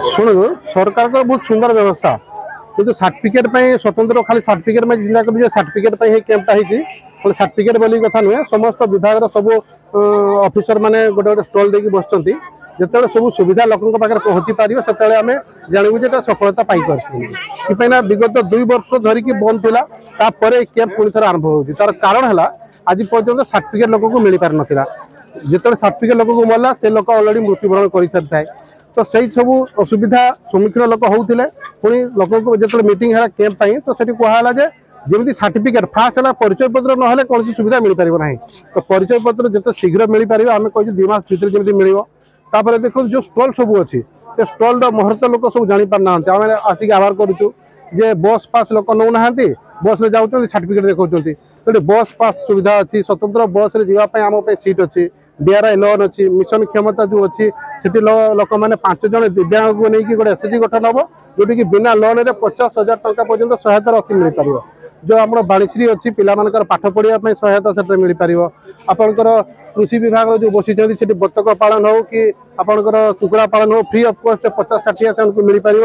शुणु सरकार का बहुत सुंदर व्यवस्था किंतु सर्टिफिकेट स्वतंत्र खाली सर्टिफिकेट में चिंता कर सर्टिफिकेट कैंपटा होती सर्टिफिकेट बोली कथा नुहे समस्त विभाग सब ऑफिसर माने गोटे गोटे स्टॉल देकी बसचंती जिते सब सुविधा लोकों पाखे पहुँची पार से आम जानू जे सफलता पाई विगत 2 वर्ष धरिकी बंद थिला तापर कैंप पुणी थर आरंभ होगी तार कारण है आज पर्यटन सर्टिफिकेट लोक को मिल पार नाला जिते सर्टिफिकेट लोक को मिलला से लोक अलरेडी मृत्युवरण कर सारी थाए तो सही सब असुविधा सम्मुखीन लोक होते पुणी लोक जो मीटिंग है कैंप तो से कहला जे जमी सर्टिफिकेट फास्ट है परिचय पत्र ना कौन सुविधा मिल पार ना तो परिचय पत्र जिते शीघ्र मिल पार आम कह 2 मास भर जमी मिल देखो जो स्टल सब अच्छी से स्टल मुहूर्त लोक सब जानी पार ना आम आसिक आभार करुचु जे बस पास लोक नौना बस में जाऊँ सर्टिफिकेट देखा तो बस पास सुविधा अच्छी स्वतंत्र बस रे जावाई आम सीट अच्छी डीआरआई लोन अच्छी मिशन क्षमता जो अच्छी से लोक मैंने 5 जन दिव्यांग को लेकिन गोटे एसएचजी गठन हम जोटि कि बिना लोन रे 50,000 टंका पर्यंत सहायता राशि मिल पार जो आम बाणीश्री अच्छी पिलामानकर पाठ पढ़ाई सहायता से मिल पार आपंकर कृषि विभाग जो बसी बतक पालन हो कि आपंकर कुकुड़ा पालन हो फ्री ऑफ कॉस्ट 50-60 से मिल पार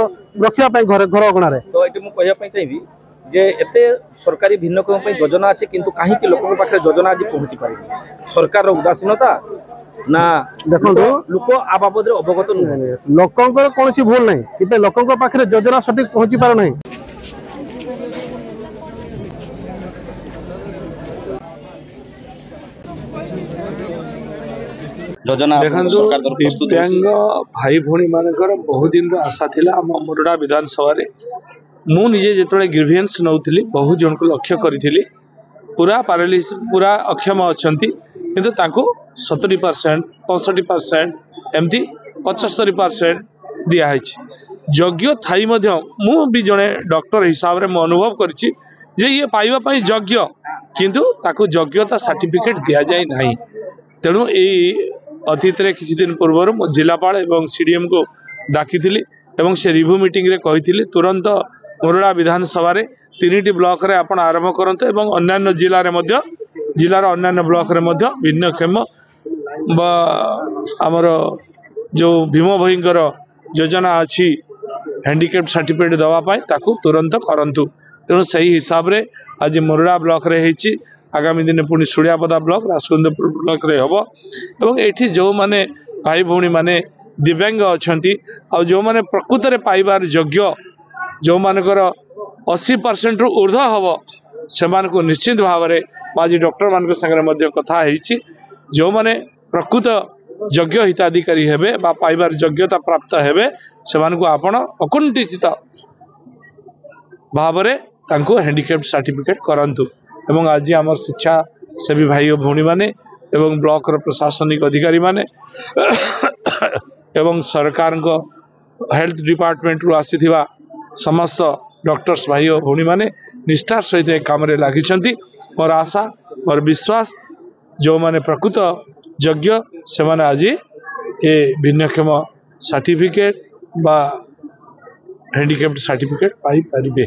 रखापी घर घर अगणार तो ये मुझे चाहिए जे एते सरकारी भिन्नकम योजना अच्छे किंतु कहीं लोकों पाखे योजना आज पहुँची पारे सरकार उदासीनता ना देखो लोक आ बाबद अवगत नुहे लोकंकर कौन सी भूल नहीं कि लोकों पाखे योजना सठिक पहुँची पार नहीं योजना दिव्यांग भाई भौणी मानकर बहुत दिन आशा थिला आम मुरडा विधानसभा मु निजे जिते ग्रीवियंस नौली बहुत जन को लक्ष्य करी पूरा पारालिस पूरा अक्षम अच्छा किंतु 70% 65% एमती 75% दिखाई यज्ञ थाई मु भी जड़े डॉक्टर हिसाब से अनुभव करी ये पाइबापी यज्ञ किंतु ताकू योग्यता सर्टिफिकेट दि जाए ना तेणु यही अतीत किसी दिन पूर्व जिलापाल और सीडीएम को डाकी से रिव्यू मीटिंग रे कही तुरंत मुरडा विधानसभा 3टी ब्लॉक रे आपण आरंभ करते अन्य जिलार अन्य ब्लॉक रे भिन्नक्षम आमर जो भीम भईंकर योजना अच्छी हैंडिकैप्ड सर्टिफिकेट दवापाई ताकू तुरंत करंतु तेणु सही हिसाब रे आज मुरडा ब्लॉक रे हेची आगामी दिन पुणी सुड़ियापदा ब्लॉक राजकुंदपुर ब्लॉक रे हबो एवं एठी जो माने भाई भौणी माने दिव्यांग अछंती आ जो माने प्रकृत रे पाइबार योग्य जो मानकर 80% रु ऊर्ध्व हम से निश्चित भाव में आज डॉक्टर मान संगे कथा जो माने प्रकृत योग्य हिताधिकारी हेबे बा पाइबार योग्यता प्राप्त हेबे से आपण अकुंठित भाव में हैंडिकैप्ड सर्टिफिकेट करंतु एवं आज आम शिक्षा सेवी भाई और भौणी माने एवं ब्लॉक प्रशासनिक अधिकारी माने एवं सरकार हेल्थ डिपार्टमेंट रु आसीथिबा समस्त डॉक्टर्स भाई और भौणी माने निष्ठार सहित काम लगी मोर आशा मोर विश्वास जो माने प्रकृत योग्य से माने आज ये भिन्नक्षम सर्टिफिकेट बा हैंडिकैप्ड सर्टिफिकेट पाई पारिबे।